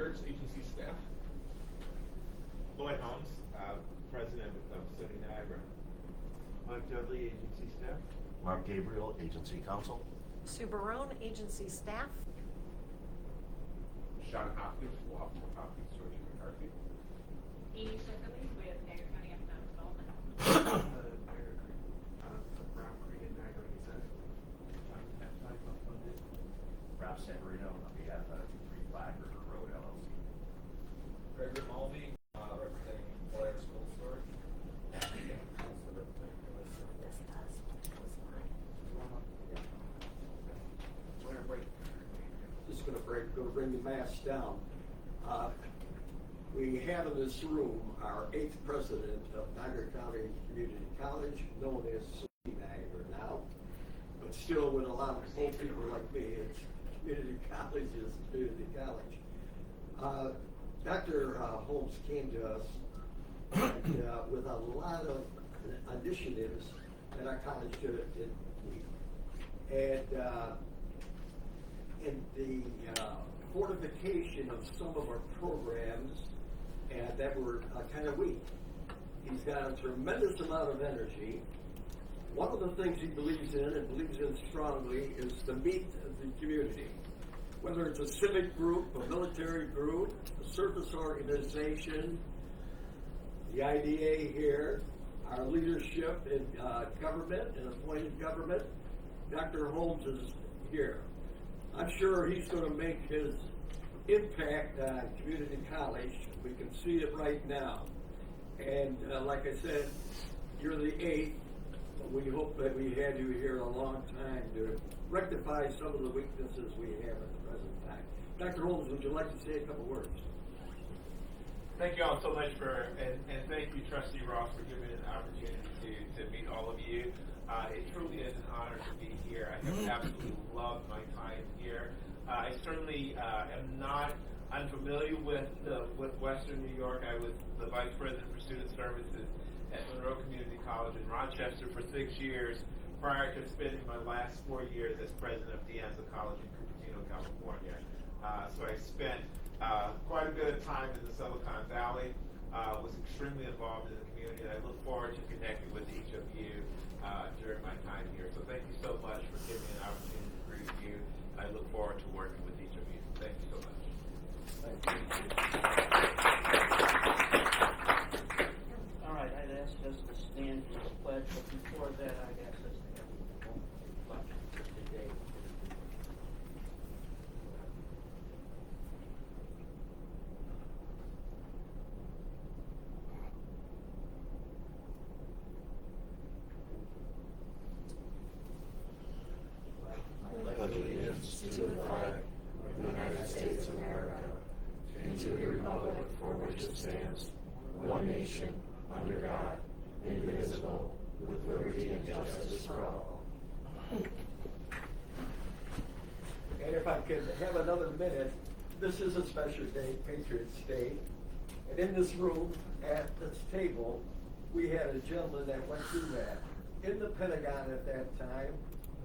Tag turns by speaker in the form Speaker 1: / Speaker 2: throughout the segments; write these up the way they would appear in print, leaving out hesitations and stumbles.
Speaker 1: Lawyers, agency staff.
Speaker 2: Lloyd Holmes, President of City Niagara.
Speaker 3: Mike Dudley, agency staff.
Speaker 4: Mark Gabriel, Agency Counsel.
Speaker 5: Sue Barone, agency staff.
Speaker 1: Sean Hopkins, Law Firm Hopkins, George McCarthy.
Speaker 6: Amy Shefferly with Niagara County Economic Development.
Speaker 3: Brown Creek and Niagara Consent.
Speaker 4: Rob Sanmarino on behalf of 3 Black River Road LLC.
Speaker 1: Greg Grimaldi, representing Blair School Board.
Speaker 7: Just going to bring the mask down. We have in this room our 8th president of Niagara County Community College, known as City Niagara now, but still with a lot of old people like me, it's community college is community college. Dr. Holmes came to us and, with a lot of initiatives that our college did need. And the fortification of some of our programs that were kind of weak. He's got a tremendous amount of energy. One of the things he believes in and believes in strongly is to meet the community. Whether it's a civic group, a military group, a service organization, the IDA here, our leadership in government and appointed government, Dr. Holmes is here. I'm sure he's going to make his impact on community college. We can see it right now. And like I said, you're the 8th. We hope that we had you here a long time to rectify some of the weaknesses we have at the present time. Dr. Holmes, would you like to say a couple words?
Speaker 2: Thank you all so much and thank you, Trustee Ross, for giving me an opportunity to meet all of you. It truly is an honor to be here. I have absolutely loved my time here. I certainly am not unfamiliar with Western New York. I was the Vice President for Student Services at Monroe Community College in Rochester for 6 years, prior to spending my last 4 years as President of De Anza College in Cupertino, California. So I spent quite a bit of time in the Silicon Valley, was extremely involved in the community, and I look forward to connecting with each of you during my time here. So thank you so much for giving me an opportunity to greet you. I look forward to working with each of you. Thank you so much.
Speaker 7: Thank you.
Speaker 8: All right, I'd ask us to stand for the pledge, but before that, I'd ask us to have a moment of reflection for today.
Speaker 4: Pledge allegiance to the flag of the United States of America and to the republic for which it stands, one nation, under God, indivisible, with liberty and justice for all.
Speaker 7: And if I could have another minute, this is a special day, Patriots Day. And in this room, at this table, we had a gentleman that went through that in the Pentagon at that time.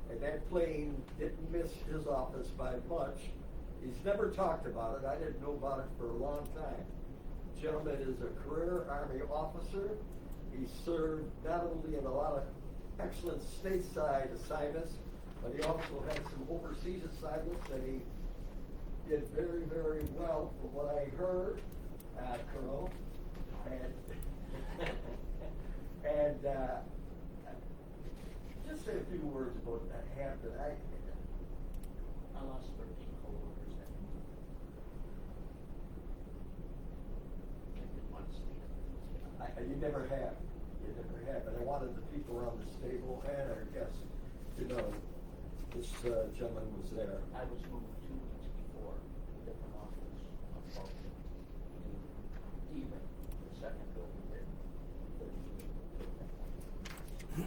Speaker 7: And that plane didn't miss his office by much. He's never talked about it. I didn't know about it for a long time. The gentleman is a career Army officer. He served not only in a lot of excellent stateside assignments, but he also had some overseas assignments that he did very, very well from what I heard, Colonel. And just say a few words about that happen.
Speaker 8: I lost 13 coworkers that morning. I didn't want to sleep.
Speaker 7: You never have. You never have. And I wanted the people around this table and our guests to know this gentleman was there.
Speaker 8: I was moved 2 weeks before a different office of function to even the second building there. 13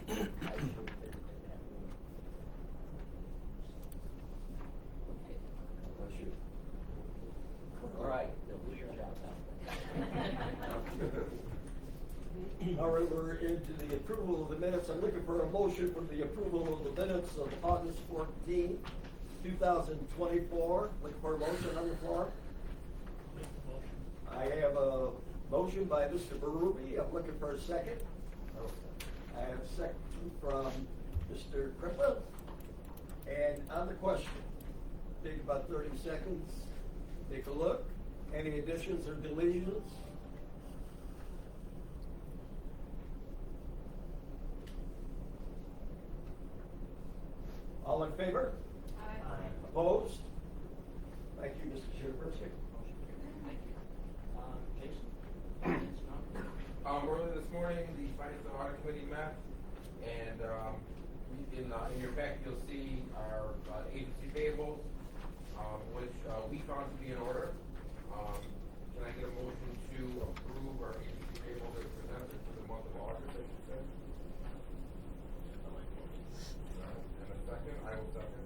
Speaker 8: I should have been in that room. Okay.
Speaker 7: Bless you.
Speaker 8: All right, they'll do your job now.
Speaker 7: All right, we're into the approval of the minutes. I'm looking for a motion for the approval of the minutes of August 14, 2024. Looking for a motion on the floor.
Speaker 8: Mr.
Speaker 7: I have a motion by Mr. Berube. I'm looking for a second. I have a second from Mr. Crippa. And on the question, take about 30 seconds, take a look. Any additions or deletions? All in favor?
Speaker 6: Aye.
Speaker 7: Opposed? Thank you, Mr. Chairperson.
Speaker 8: Motion carried. Thank you. Jason? Finance now?
Speaker 1: Earlier this morning, the Finance and Audit Committee met, and in your packet, you'll see our agency payables, which we found to be in order. Can I get a motion to approve our agency payables as presented for the month of August, I should say? And a second, I will second.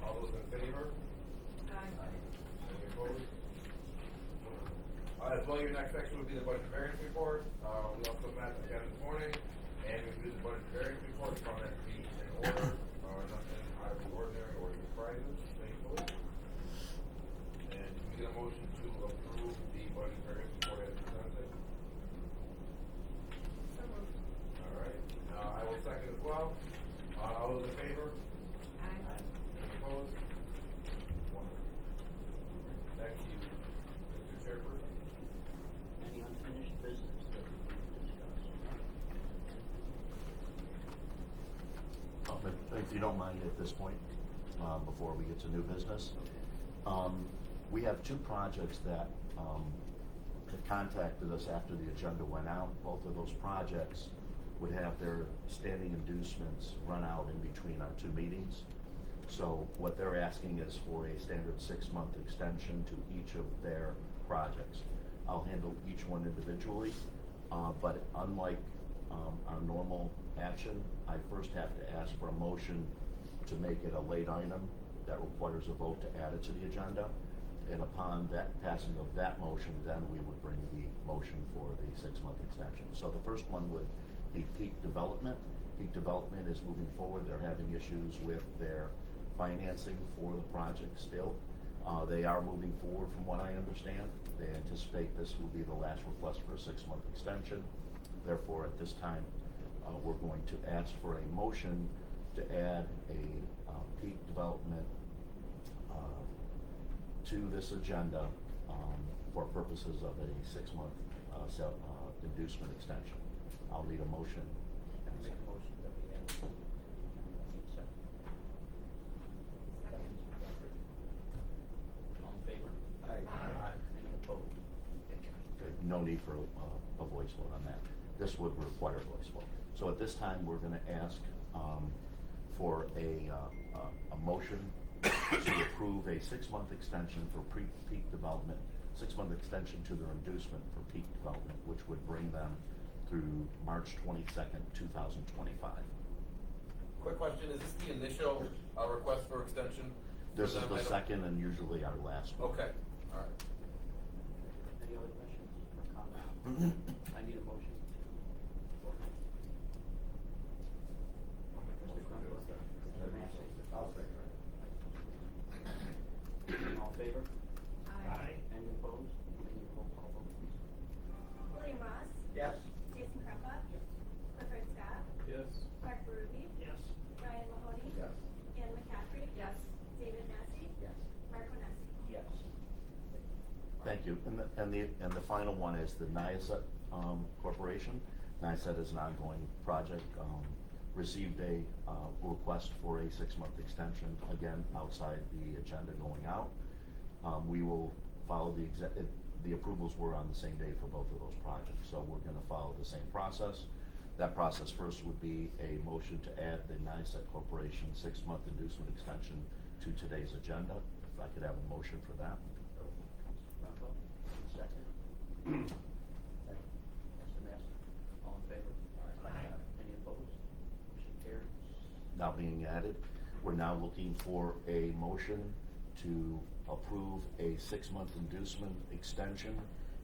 Speaker 1: All those in favor? Any opposed? As well, your next section would be the budget variance report. We also met again this morning, and we reviewed the budget variance report, found that to be in order, nothing out of the ordinary or surprises, thankfully. And can we get a motion to approve the budget variance report as presented?
Speaker 6: So moved.
Speaker 1: All right, I will second as well. All those in favor?
Speaker 6: Aye.
Speaker 1: Any opposed? Wonderful. Thank you, Mr. Chairperson.
Speaker 8: Any unfinished business that we need to discuss?
Speaker 4: If you don't mind at this point, before we get to new business, we have two projects that have contacted us after the agenda went out. Both of those projects would have their standing inducements run out in between our two meetings. So what they're asking is for a standard 6-month extension to each of their projects. I'll handle each one individually, but unlike our normal action, I first have to ask for a motion to make it a late item that requires a vote to add it to the agenda. And upon that passing of that motion, then we would bring the motion for the 6-month extension. So the first one would be Peak Development. Peak Development is moving forward. They're having issues with their financing for the project still. They are moving forward from what I understand. They anticipate this will be the last request for a 6-month extension. Therefore, at this time, we're going to ask for a motion to add a Peak Development to this agenda for purposes of a 6-month inducement extension. I'll need a motion.
Speaker 8: Make a motion that we have. Second. All in favor?
Speaker 7: Aye.
Speaker 8: Any opposed?
Speaker 4: Okay, no need for a voice vote on that. This would require a voice vote. So at this time, we're going to ask for a motion to approve a 6-month extension for Peak Development, 6-month extension to their inducement for Peak Development, which would bring them through March 22nd, 2025.
Speaker 1: Quick question, is this the initial request for extension?
Speaker 4: This is
Speaker 1: For them?
Speaker 4: the
Speaker 1: I don't-
Speaker 4: second and usually our last one.
Speaker 1: Okay, all right.
Speaker 8: Any other questions or comments? I need a motion. Mr. Crumpler? Mr. Massey?
Speaker 7: I'll second.
Speaker 8: All in favor?
Speaker 6: Aye.
Speaker 8: Any opposed? Any roll call vote, please?
Speaker 6: William Ross.
Speaker 7: Yes.
Speaker 6: Jason Kruppa. Clifford Scott.
Speaker 1: Yes.
Speaker 6: Mark Ruby.
Speaker 8: Yes.
Speaker 6: Ryan Mahoney.
Speaker 7: Yes.
Speaker 6: Ann McCaffrey. Yes. David Massey.
Speaker 8: Yes.
Speaker 6: Mark Onesi.
Speaker 8: Yes.
Speaker 4: Thank you. And the final one is the NIASET Corporation. NIASET is an ongoing project. Received a request for a 6-month extension, again, outside the agenda going out. We will follow the approvals were on the same day for both of those projects, so we're gonna follow the same process. That process first would be a motion to add the NIASET Corporation 6-month inducement extension to today's agenda. If I could have a motion for that.
Speaker 8: Rocco, second. Second. Mr. Massey, all in favor?
Speaker 6: Aye.
Speaker 8: Any opposed? Motion carries.
Speaker 4: Now being added, we're now looking for a motion to approve a 6-month inducement extension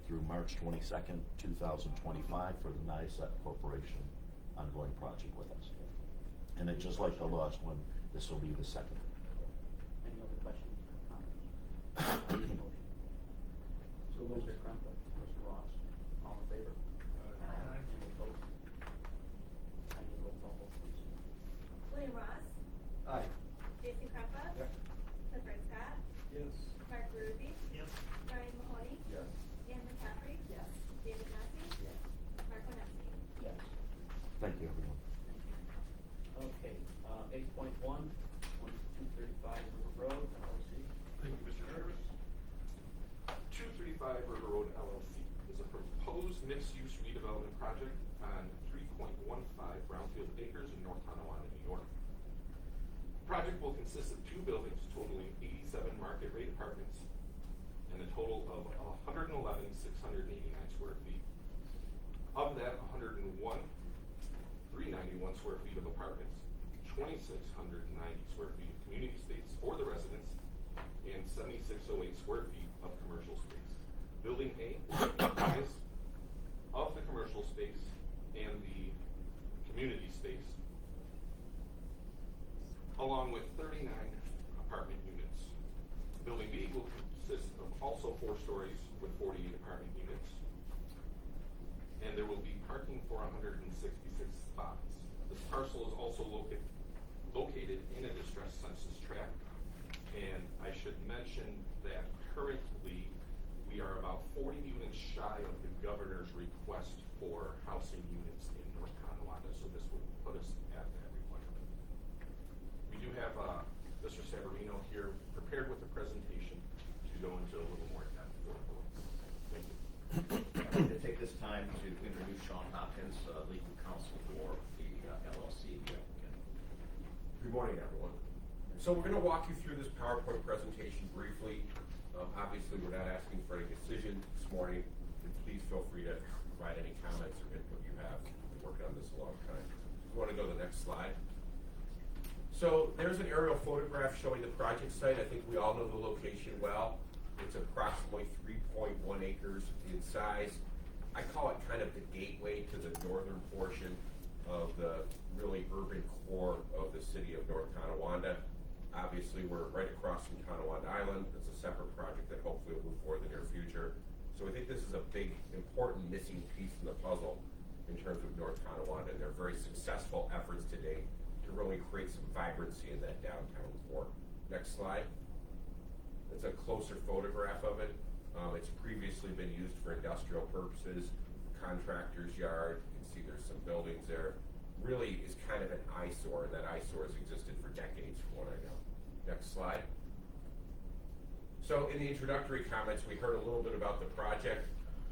Speaker 4: through March 22nd, 2025 for the NIASET Corporation ongoing project with us. And then just like the last one, this will be the second.
Speaker 8: Any other questions or comments? I need a motion. Mr. Crumpler, Mr. Ross, all in favor?
Speaker 5: Aye.
Speaker 8: Any opposed? I need roll call vote, please.
Speaker 9: William Ross,
Speaker 7: Aye.
Speaker 9: Jason Kruppa.
Speaker 3: Yep.
Speaker 9: Clifford Scott,
Speaker 3: Yes.
Speaker 9: Mark Ruby,
Speaker 3: Yes.
Speaker 9: Brian Mahoney,
Speaker 3: Yes.
Speaker 9: Ann McCaffrey.
Speaker 5: Yes.
Speaker 9: David Massey,
Speaker 8: Yes.
Speaker 9: Mark Winowski.
Speaker 8: Yes.
Speaker 4: Thank you, everyone.
Speaker 8: Okay, 8.1, 2235 River Road, LLC.
Speaker 10: Thank you, Mr. Chairman. 235 River Road LLC is a proposed mixed-use redevelopment project on 3.15 brownfield acres in North Tonawanda, New York. The project will consist of 2 buildings totaling 87 market rate apartments and a total of 111,689 square feet. Of that, 391 square feet of apartments, 2,690 square feet of community space for the residents, and 7,608 square feet of commercial space. Building A will comprise of the commercial space and the community space, along with 39 apartment units. Building B will consist of also 4 stories with 48 apartment units, and there will be parking for 166 spots. This parcel is also located in a distressed census tract, and I should mention that currently we are about 40 units shy of the governor's request for housing units in North Tonawanda, so this would put us at that requirement. We do have Mr. Savarino here prepared with a presentation to go into a little more depth for the board. Thank you.
Speaker 11: I'd like to take this time to introduce Sean Hopkins, legal counsel for the LLC, the applicant.
Speaker 12: Good morning, everyone. So we're going to walk you through this PowerPoint presentation briefly. Obviously, we're not asking for any decision this morning, and please feel free to provide any comments or input you have. We've been working on this a long time. We want to go to the next slide. So there's an aerial photograph showing the project site. I think we all know the location well. It's approximately 3.1 acres in size. I call it kind of the gateway to the northern portion of the really urban core of the city of North Tonawanda. Obviously, we're right across from Tonawanda Island. It's a separate project that hopefully will move forward in the near future. So I think this is a big, important missing piece in the puzzle in terms of North Tonawanda and their very successful efforts to date to really create some vibrancy in that downtown core. Next slide. It's a closer photograph of it. It's previously been used for industrial purposes, contractor's yard. You can see there's some buildings there. Really is kind of an eyesore, and that eyesore has existed for decades from what I know. Next slide. So in the introductory comments, we heard a little bit about the project.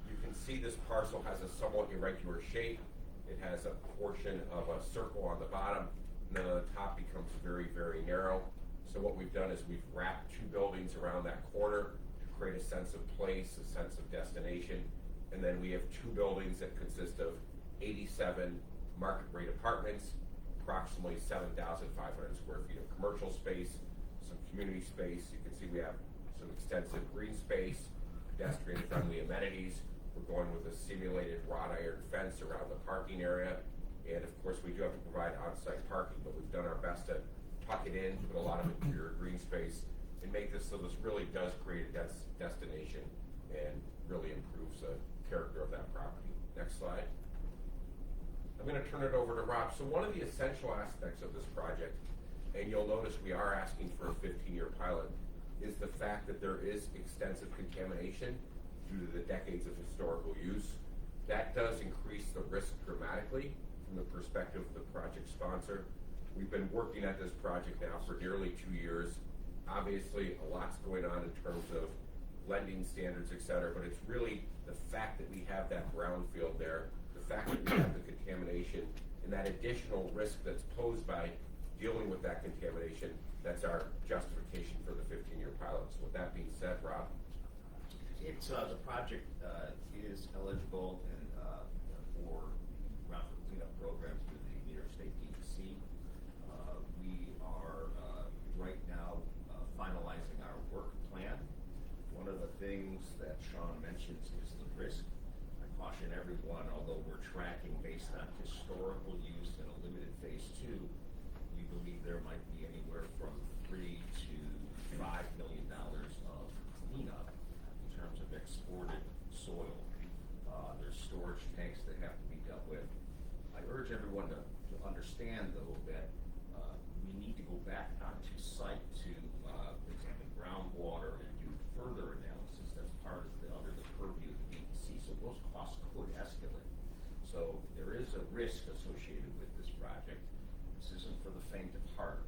Speaker 12: You can see this parcel has a somewhat irregular shape. It has a portion of a circle on the bottom, and then on the top becomes very, very narrow. So what we've done is we've wrapped 2 buildings around that corner to create a sense of place, a sense of destination. And then we have 2 buildings that consist of 87 market rate apartments, approximately 7,500 square feet of commercial space, some community space. You can see we have some extensive green space, pedestrian friendly amenities. We're going with a simulated wrought iron fence around the parking area. And of course, we do have to provide on-site parking, but we've done our best to tuck it in, put a lot of interior green space, and make this so this really does create a destination and really improves the character of that property. Next slide. I'm going to turn it over to Rob. So one of the essential aspects of this project, and you'll notice we are asking for a 15-year pilot, is the fact that there is extensive contamination due to the decades of historical use. That does increase the risk dramatically from the perspective of the project sponsor. We've been working at this project now for nearly 2 years. Obviously, a lot's going on in terms of lending standards, et cetera, but it's really the fact that we have that brownfield there, the fact that we have the contamination, and that additional risk that's posed by dealing with that contamination, that's our justification for the 15-year pilot. So with that being said, Rob?
Speaker 11: It's, the project is eligible and, for brownfield cleanup programs through the New York State DEC. We are right now finalizing our work plan. One of the things that Sean mentions is the risk. I caution everyone, although we're tracking based on historical use in a limited phase 2, we believe there might be anywhere from $3 to $5 million of cleanup in terms of exported encourage everyone to understand a little bit, we need to go back onto site to examine groundwater and do further analysis. That's part of under the purview of the DEC, so those costs could escalate. So there is a risk associated with this project. This isn't for the faint of heart.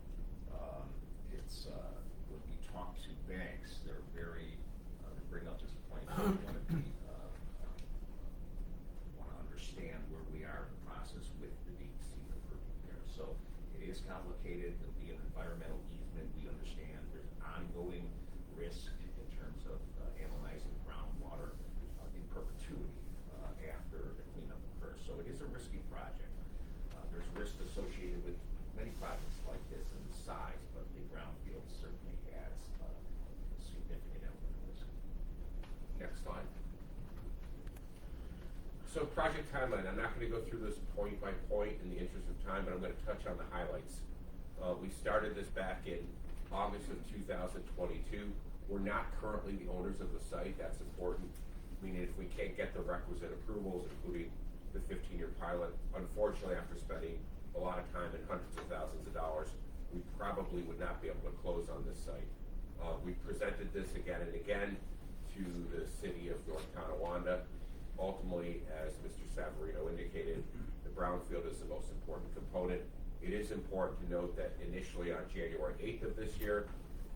Speaker 11: It's when we talk to banks, they're very they bring up this point. They want to understand where we are in the process with the DEC and the purview there. So it is complicated. There'll be an environmental easement. We understand there's ongoing risk in terms of analyzing groundwater in perpetuity after the cleanup occurs. So it is a risky project. There's risk associated with many projects like this in size, but the brownfield certainly has a significant element of risk.
Speaker 12: Next slide. So project timeline, I'm not going to go through this point by point in the interest of time, but I'm going to touch on the highlights. We started this back in August of 2022. We're not currently the owners of the site. That's important. Meaning if we can't get the requisite approvals, including the 15-year pilot, unfortunately after spending a lot of time and hundreds of thousands of dollars, we probably would not be able to close on this site. We presented this again and again to the city of North Tonawanda. Ultimately, as Mr. Savarino indicated, the brownfield is the most important component. It is important to note that initially on January 8th of this year,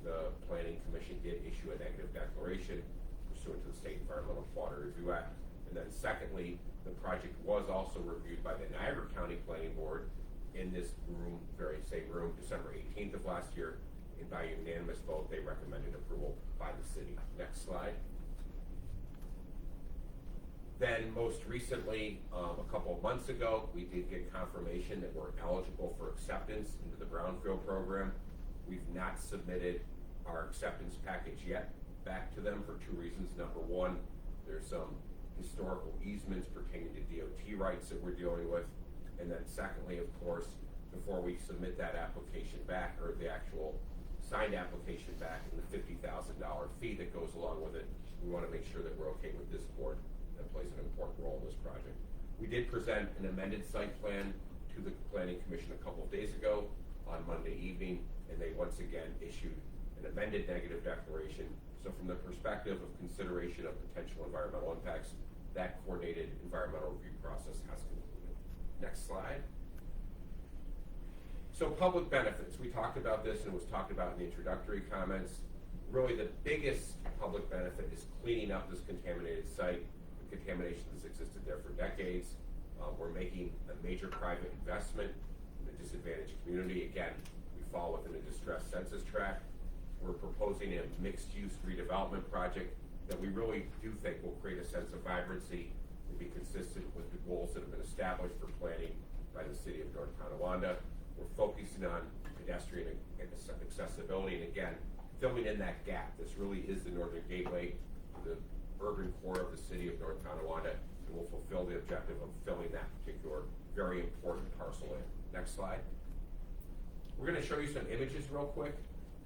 Speaker 12: the Planning Commission did issue a negative declaration pursuant to the State Environmental Quality Review Act. And then secondly, the project was also reviewed by the Niagara County Planning Board in this room, very same room, December 18th of last year, and by unanimous vote, they recommended approval by the city. Next slide. Then most recently, a couple of months ago, we did get confirmation that we're eligible for acceptance into the brownfield program. We've not submitted our acceptance package yet back to them for two reasons. Number one, there's some historical easements pertaining to DOT rights that we're dealing with. And then secondly, of course, before we submit that application back, or the actual signed application back and the $50,000 fee that goes along with it, we want to make sure that we're okay with this board that plays an important role in this project. We did present an amended site plan to the Planning Commission a couple of days ago on Monday evening, and they once again issued an amended negative declaration. So from the perspective of consideration of potential environmental impacts, that coordinated environmental review process has concluded. Next slide. So public benefits, we talked about this and it was talked about in the introductory comments. Really the biggest public benefit is cleaning up this contaminated site. The contamination has existed there for decades. We're making a major private investment in the disadvantaged community. Again, we fall within a distressed census tract. We're proposing a mixed-use redevelopment project that we really do think will create a sense of vibrancy and be consistent with the goals that have been established for planning by the city of North Tonawanda. We're focusing on pedestrian accessibility, and again, filling in that gap. This really is the northern gateway to the urban core of the city of North Tonawanda, and will fulfill the objective of filling that particular very important parcel in. Next slide. We're going to show you some images real quick.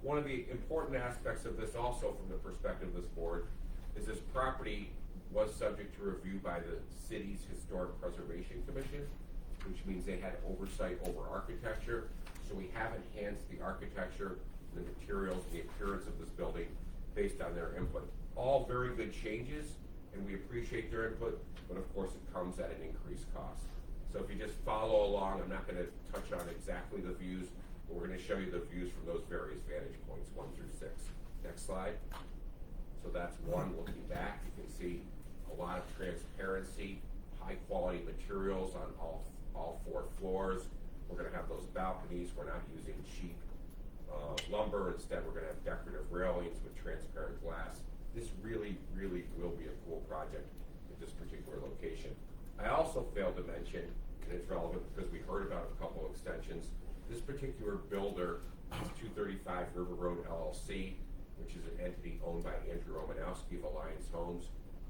Speaker 12: One of the important aspects of this also from the perspective of this board is this property was subject to review by the city's Historic Preservation Commission, which means they had oversight over architecture. So we have enhanced the architecture, the materials, the appearance of this building based on their input. All very good changes, and we appreciate their input, but of course it comes at an increased cost. So if you just follow along, I'm not going to touch on exactly the views, but we're going to show you the views from those various vantage points, 1 through 6. Next slide. So that's one. Looking back, you can see a lot of transparency, high quality materials on all 4 floors. We're going to have those balconies. We're not using cheap lumber. Instead, we're going to have decorative railings with transparent glass. This really, really will be a cool project at this particular location. I also failed to mention, and it's relevant because we heard about a couple extensions, this particular builder is 235 River Road LLC, which is an entity owned by Andrew Romanowski of Alliance Homes.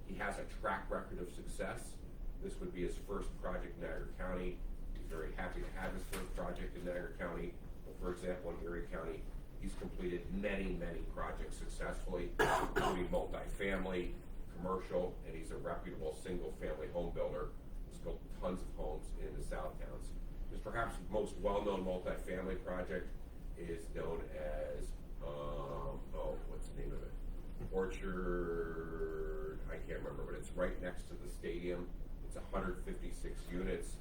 Speaker 12: He has a track record of success. This would be his first project in Niagara County. He's very happy to have his first project in Niagara County. But for example, in Erie County, he's completed many, many projects successfully, including multifamily, commercial, and he's a reputable single-family home builder. He's built tons of homes in the South Towns. His perhaps most well-known multifamily project is known as, what's the name of it? Orchard, I can't remember, but it's right next to the stadium. It's 156 units,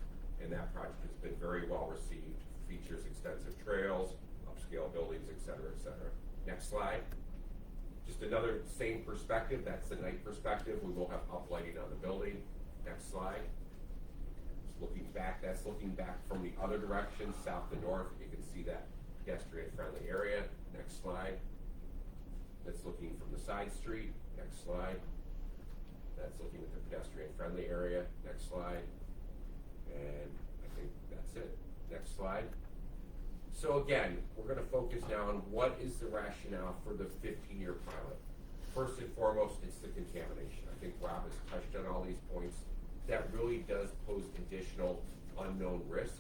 Speaker 12: and that project has been very well received. Features extensive trails, upscale buildings, et cetera, et cetera. Next slide. Just another same perspective. That's the night perspective. We will have uplighting on the building. Next slide. Just looking back, that's looking back from the other direction, south to north. You can see that pedestrian-friendly area. Next slide. That's looking from the side street. Next slide. That's looking at the pedestrian-friendly area. Next slide. And I think that's it. Next slide. So again, we're going to focus now on what is the rationale for the 15-year pilot. First and foremost, it's the contamination. I think Rob has touched on all these points. That really does pose additional unknown risk.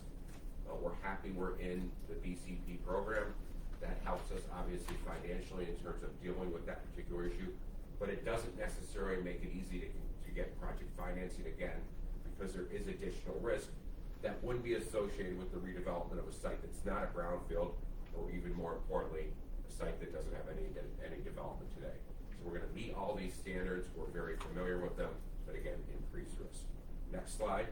Speaker 12: We're happy we're in the BCP program. That helps us obviously financially in terms of dealing with that particular issue, but it doesn't necessarily make it easy to get project financing again, because there is additional risk that wouldn't be associated with the redevelopment of a site that's not a brownfield, or even more importantly, a site that doesn't have any development today. So we're going to meet all these standards. We're very familiar with them, but again, increased risk. Next slide.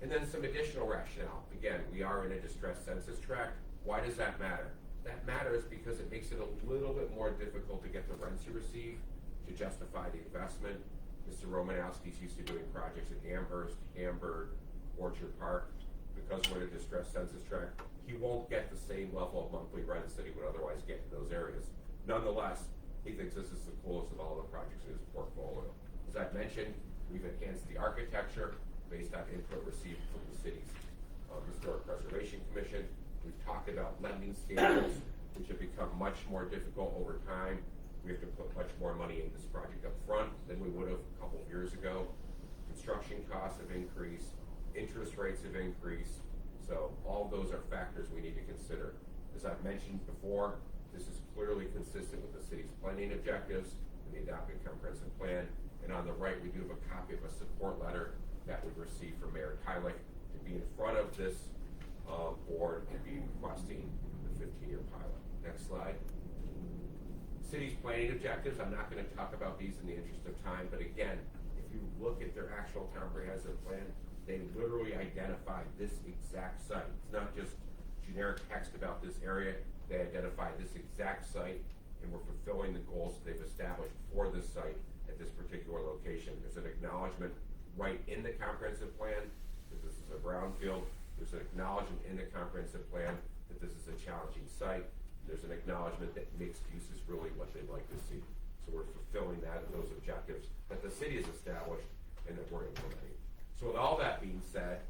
Speaker 12: And then some additional rationale. Again, we are in a distressed census tract. Why does that matter? That matters because it makes it a little bit more difficult to get the rents you receive to justify the investment. Mr. Romanowski's used to doing projects in Amherst, Hamburg, Orchard Park. Because we're in a distressed census tract, he won't get the same level of monthly rents that he would otherwise get in those areas. Nonetheless, he thinks this is the coolest of all the projects in his portfolio. As I mentioned, we've enhanced the architecture based on input received from the city's Historic Preservation Commission. We've talked about lending standards, which have become much more difficult over time. We have to put much more money in this project up front than we would have a couple of years ago. Construction costs have increased, interest rates have increased, so all of those are factors we need to consider. As I've mentioned before, this is clearly consistent with the city's planning objectives and the adopted comprehensive plan. And on the right, we do have a copy of a support letter that we received from Mayor Tyler to be in front of this board and be requesting the 15-year pilot. Next slide. City's planning objectives, I'm not going to talk about these in the interest of time, but again, if you look at their actual comprehensive plan, they literally identify this exact site. It's not just generic text about this area. They identify this exact site, and we're fulfilling the goals that they've established for this site at this particular location. There's an acknowledgement right in the comprehensive plan that this is a brownfield. There's an acknowledgement in the comprehensive plan that this is a challenging site. There's an acknowledgement that mixed use is really what they'd like to see. So we're fulfilling that and those objectives that the city has established and that we're implementing. So with all that being said,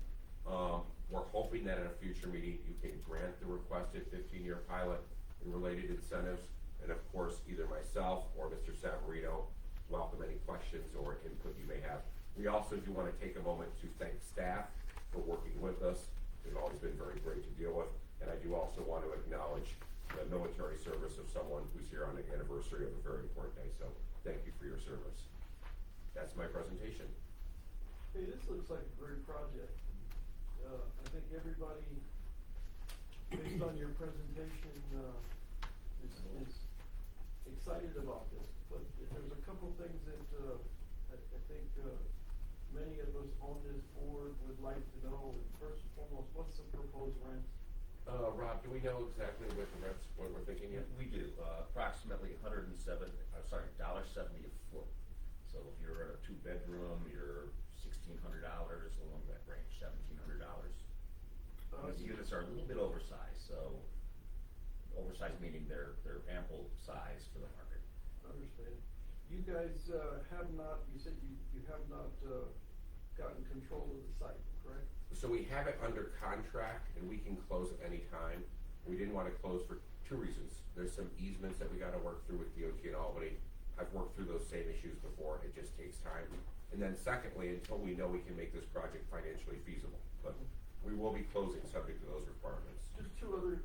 Speaker 12: we're hoping that at a future meeting you can grant the requested 15-year pilot and related incentives. And of course, either myself or Mr. Savarino welcome any questions or input you may have. We also do want to take a moment to thank staff for working with us. They've always been very great to deal with. And I do also want to acknowledge the military service of someone who's here on the anniversary of a very important day. So thank you for your service. That's my presentation.
Speaker 13: Hey, this looks like a great project. I think everybody, based on your presentation, is excited about this. But there's a couple things that I think many of us on this board would like to know. First and foremost, what's the proposed rent?
Speaker 12: Rob, do we know exactly what the rents, what we're thinking yet?
Speaker 11: We do, approximately $170 a foot. So if you're in a 2-bedroom, you're $1,600 along that range, $1,700. These units are a little bit oversized, so oversized meaning they're ample size for the market.
Speaker 13: Understand. You guys have not, you said you have not gotten control of the site, correct?
Speaker 12: So we have it under contract and we can close at any time. We didn't want to close for two reasons. There's some easements that we got to work through with DOT in Albany. I've worked through those same issues before. It just takes time. And then secondly, until we know we can make this project financially feasible. But we will be closing subject to those requirements.
Speaker 13: Just two other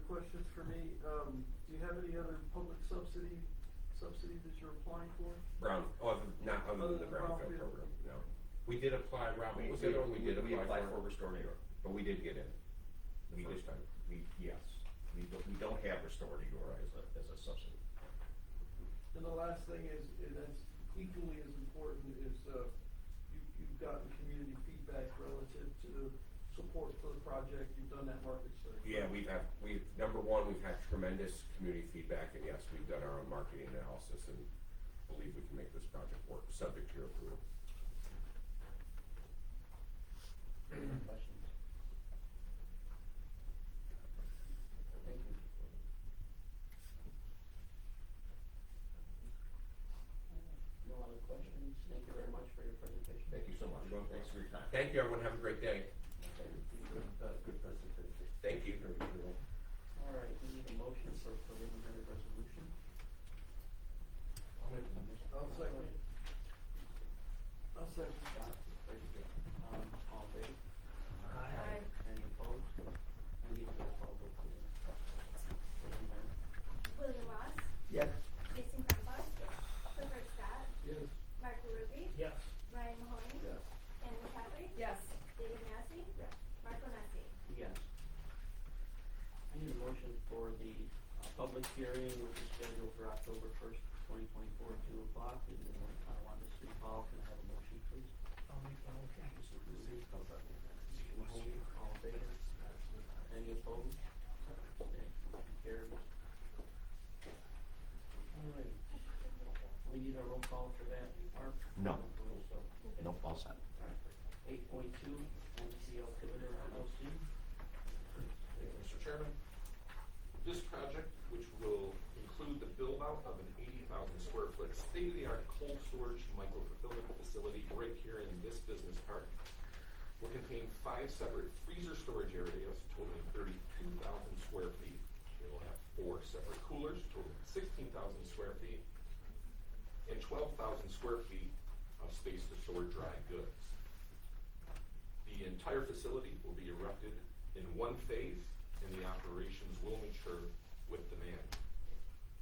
Speaker 13: questions for me. Do you have any other public subsidy that you're applying for?
Speaker 12: Not other than the Brownfield program, no. We did apply, Rob, what was the other one we did apply for?
Speaker 11: We applied for Restore New York.
Speaker 12: But we did get in.
Speaker 11: The first time. Yes, we don't have Restore Niagara as a subsidy.
Speaker 13: And the last thing is, and that's equally as important, is you've gotten community feedback relative to the support for the project. You've done that market study.
Speaker 12: Yeah, number one, we've had tremendous community feedback, and yes, we've done our own marketing analysis and believe we can make this project work, subject to your approval.
Speaker 8: Any questions? Thank you. No other questions? Thank you very much for your presentation.
Speaker 11: Thank you so much. Thanks for your time.
Speaker 12: Thank you, everyone. Have a great day.
Speaker 8: Good presentation.
Speaker 12: Thank you.
Speaker 8: All right, we need a motion for preliminary resolution.
Speaker 13: I'll second. I'll second.
Speaker 8: All in favor?
Speaker 5: Aye.
Speaker 8: Any opposed? We need a roll call vote, please.
Speaker 9: William Ross,
Speaker 7: Yes.
Speaker 9: Jason Grandpa, Clifford Scott,
Speaker 13: Yes.
Speaker 9: Mark Ruby,
Speaker 13: Yes.
Speaker 9: Ryan Mahoney,
Speaker 13: Yes.
Speaker 9: Anne McCaffrey,
Speaker 5: Yes.
Speaker 9: David Massey,
Speaker 8: Yes.
Speaker 9: Marco Nessie.
Speaker 8: Yes. I need a motion for the public hearing, which is scheduled for October 1st, 2024, at 2 o'clock in Tonawanda City Hall. Can I have a motion, please?
Speaker 13: I'll make the motion.
Speaker 8: Mr. Ruby, Mahoney, all in favor? Any opposed? Okay, motion carries. All right. We need a roll call for that, Mark?
Speaker 11: No.
Speaker 8: Okay.
Speaker 11: No, all set.
Speaker 8: 8.2, NCL Tivitor LLC.
Speaker 10: Thank you, Mr. Chairman. This project, which will include the build-out of an 80,000 square foot state-of-the-art cold storage micro-fulfillment facility right here in this business park, will contain 5 separate freezer storage areas totaling 32,000 square feet. It will have 4 separate coolers totaling 16,000 square feet and 12,000 square feet of space to store dry goods. The entire facility will be erected in one phase, and the operations will mature with demand.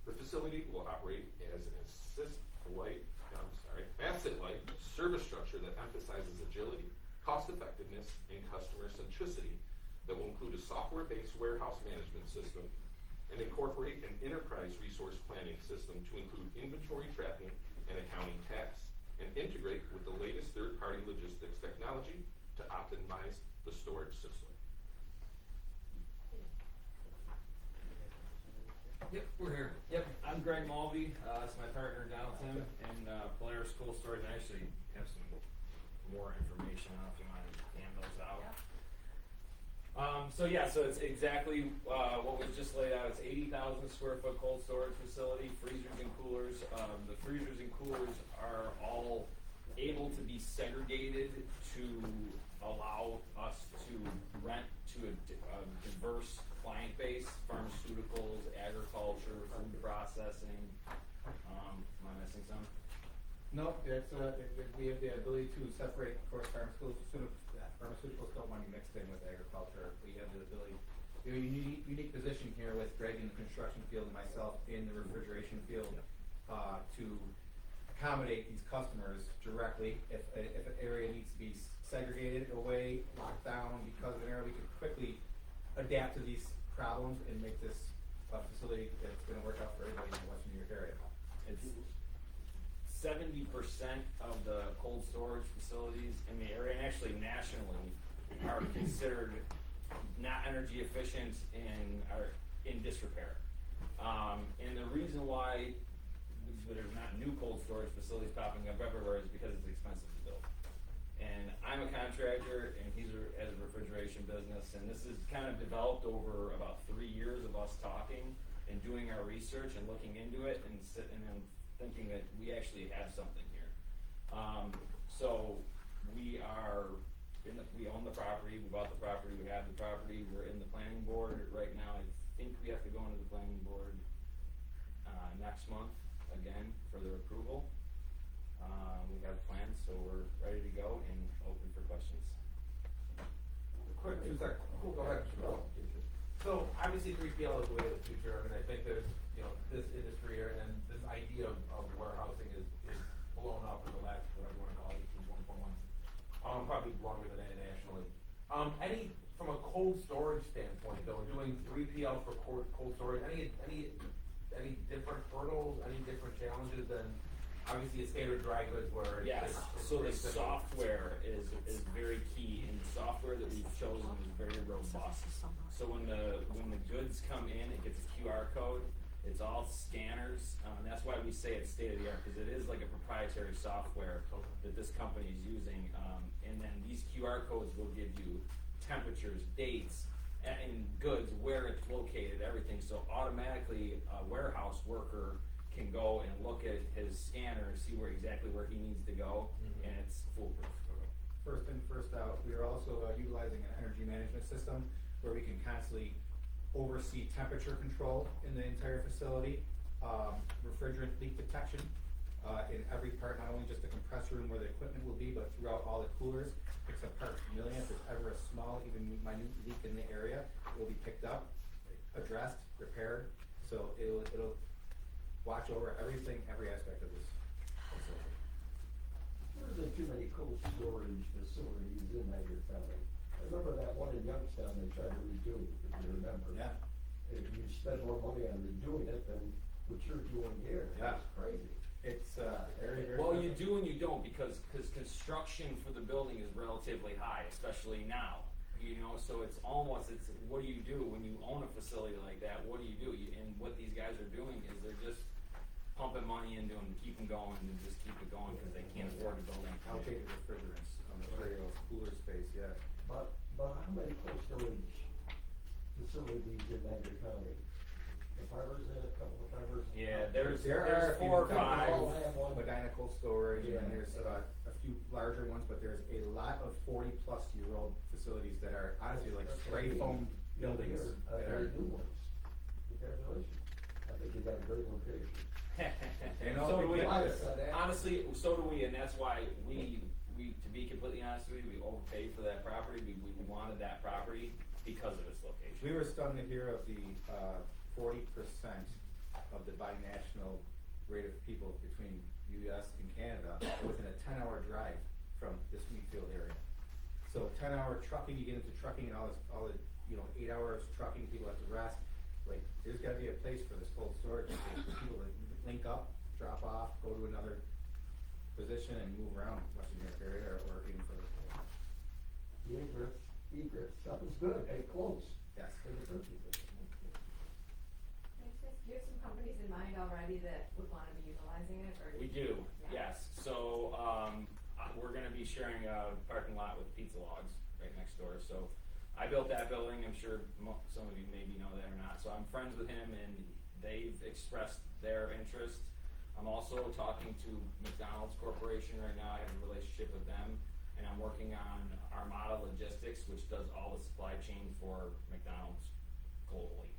Speaker 10: The facility will operate as an asset-light service structure that emphasizes agility, cost-effectiveness, and customer centricity that will include a software-based warehouse management system and incorporate an enterprise resource planning system to include inventory tracking and accounting tasks, and integrate with the latest third-party logistics technology to optimize the storage system.
Speaker 14: Yep, we're here. Yep, I'm Greg Mulvey. It's my partner Donaldson and Polaris Cold Storage. I actually have some more information. I don't know if you want to hand those out. So it's exactly what was just laid out. It's 80,000 square foot cold storage facility, freezers and coolers. The freezers and coolers are all able to be segregated to allow us to rent to a diverse client base: pharmaceuticals, agriculture, food processing. Am I missing some?
Speaker 1: No, it's, we have the ability to separate, of course, pharmaceuticals don't want to be mixed in with agriculture. We have the ability, we have a unique position here with Greg in the construction field and myself in the refrigeration field, to accommodate these customers directly. If an area needs to be segregated away, locked down because of an area, we can quickly adapt to these problems and make this a facility that's going to work out for everybody in the Western New York area.
Speaker 14: It's 70% of the cold storage facilities in the area, and actually nationally, are considered not energy efficient and are in disrepair. And the reason why there's not new cold storage facilities popping up everywhere is because it's expensive to build. And I'm a contractor, and has a refrigeration business, and this is kind of developed over about 3 years of us talking and doing our research and looking into it and then thinking that we actually have something here. So we own the property, we bought the property, we have the property, we're in the planning board right now. I think we have to go into the planning board next month again for their approval. We have plans, so we're ready to go and open for questions.
Speaker 1: Quick, 2 seconds. Go ahead. So obviously 3PL is the way of the future. I mean, I think there's, this industry here and this idea of warehousing is blown up in the last, whatever you want to call it, 18, 24 months. Probably longer than that nationally. Any cold storage standpoint, though, doing 3PL for cold storage, any different hurdles, any different challenges than obviously a standard dry goods where it's
Speaker 14: Yes,
Speaker 1: it's
Speaker 14: so the
Speaker 1: pretty simple?
Speaker 14: software is very key, and the software that we've chosen is very robust. So when the goods come in, it gets a QR code, it's all scanners, and that's why we say it's state of the art, because it is like a proprietary software that this company is using, and then these QR codes will give you temperatures, dates, and goods, where it's located, everything, so automatically a warehouse worker can go and look at his scanner and see exactly where he needs to go, and it's foolproof.
Speaker 15: First in, first out. We are also utilizing an energy management system where we can constantly oversee temperature control in the entire facility, refrigerant leak detection in every part, not only just the compressor room where the equipment will be, but throughout all the coolers. Picks up parts per million. If there's ever a small, even minute leak in the area, it will be picked up, addressed, repaired. So it'll watch over everything, every aspect of this facility.
Speaker 4: There isn't too many cold storage facilities in Niagara County. I remember that one in Youngstown they tried to redo, if you remember.
Speaker 15: Yeah.
Speaker 4: If you spend more money on redoing it than what you're doing here.
Speaker 15: Yeah.
Speaker 4: It's crazy.
Speaker 15: It's very, very.
Speaker 14: Well, you do and you don't, because construction for the building is relatively high, especially now. You know, so it's what do you do when you own a facility like that? What do you do? And what these guys are doing is they're just pumping money into them to keep them going and just keep it going because they can't afford to build anything.
Speaker 15: Outdated refrigerants, materials, cooler space, yeah.
Speaker 4: But how many cold storage facilities in Niagara County? The fibers in a couple of fibers?
Speaker 14: Yeah, there's
Speaker 15: There are
Speaker 14: 4 or 5.
Speaker 4: all have one.
Speaker 15: Medina Cold Storage,
Speaker 4: Yeah.
Speaker 15: and there's a few larger ones, but there's a lot of 40-plus-year-old facilities that are honestly like spray foam buildings. that are-
Speaker 4: New ones. Congratulations. I think you got a great location.
Speaker 15: And all
Speaker 14: So do
Speaker 15: the
Speaker 14: we.
Speaker 15: bias.
Speaker 14: Honestly, so do we, and that's why we, to be completely honest with you, we overpaid for that property. We wanted that property because of its location.
Speaker 15: We were stunned to hear of the 40% of the binational rate of people between U.S. and Canada within a 10-hour drive from this Wheatfield area. So 10-hour trucking, you get into trucking and all the 8 hours trucking, people have to rest. Like, there's gotta be a place for this cold storage, for people to link up, drop off, go to another position and move around Western New York area or even further.
Speaker 4: The egress, something's good, hey, close.
Speaker 15: Yes.
Speaker 4: For the country.
Speaker 9: Do you have some companies in mind already that would want to be utilizing it, or?
Speaker 14: We do,
Speaker 9: Yeah.
Speaker 14: yes. So, we're gonna be sharing a parking lot with Pizza Logs right next door. So, I built that building, I'm sure some of you maybe know that or not. So I'm friends with him and they've expressed their interest. I'm also talking to McDonald's Corporation right now, I have a relationship with them. And I'm working on Armada Logistics, which does all the supply chain for McDonald's globally.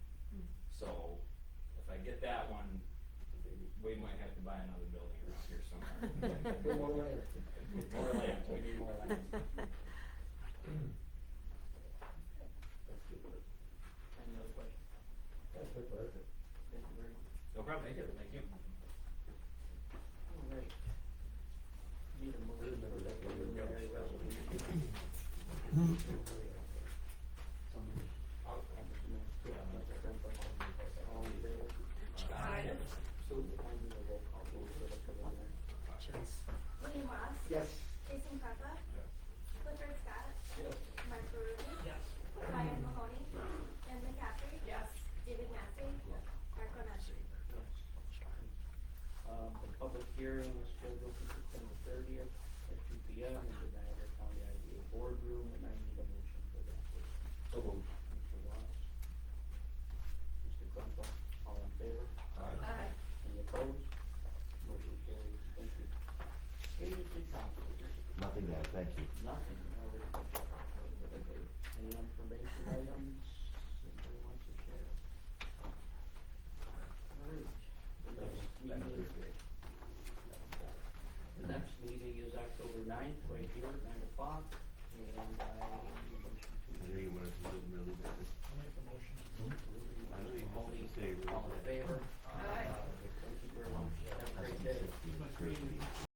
Speaker 14: So, if I get that one, we might have to buy another building around here somewhere.
Speaker 4: More land.
Speaker 14: More land, we need more land.
Speaker 8: Any other questions?
Speaker 4: That's perfect.
Speaker 8: Thank you very much.
Speaker 14: No problem, thank you.
Speaker 8: All right. Need a motion for that preliminary resolution. All in favor?
Speaker 9: Aye.
Speaker 8: So I'm gonna roll call vote for the preliminary.
Speaker 9: William Ross.
Speaker 4: Yes.
Speaker 9: Jason Papa. Clifford Scott.
Speaker 4: Yes.
Speaker 9: Mark Rudy.
Speaker 8: Yes.
Speaker 9: Ryan Mahoney. Jen McCaffrey. Yes. David Massey. Mark Bonacci.
Speaker 8: The public hearing is scheduled for September 30th at 2 p.m. in the Niagara County IDA boardroom, and I need a motion for that.
Speaker 14: So moved.
Speaker 8: Mr. Watts. Mr. Crumple, all in favor?
Speaker 9: Aye.
Speaker 8: Any opposed? Motion carries. Thank you. Agency conflicts?
Speaker 4: Nothing yet, thank you.
Speaker 8: Nothing. Any information items anybody wants to share? All right. The next meeting is October 9th, right here at 9 o'clock, and I need a motion to.
Speaker 3: You wanted to live really bad.
Speaker 8: I'll make a motion.
Speaker 3: I know you
Speaker 8: Only,
Speaker 3: say really
Speaker 8: all in
Speaker 3: bad.
Speaker 8: favor?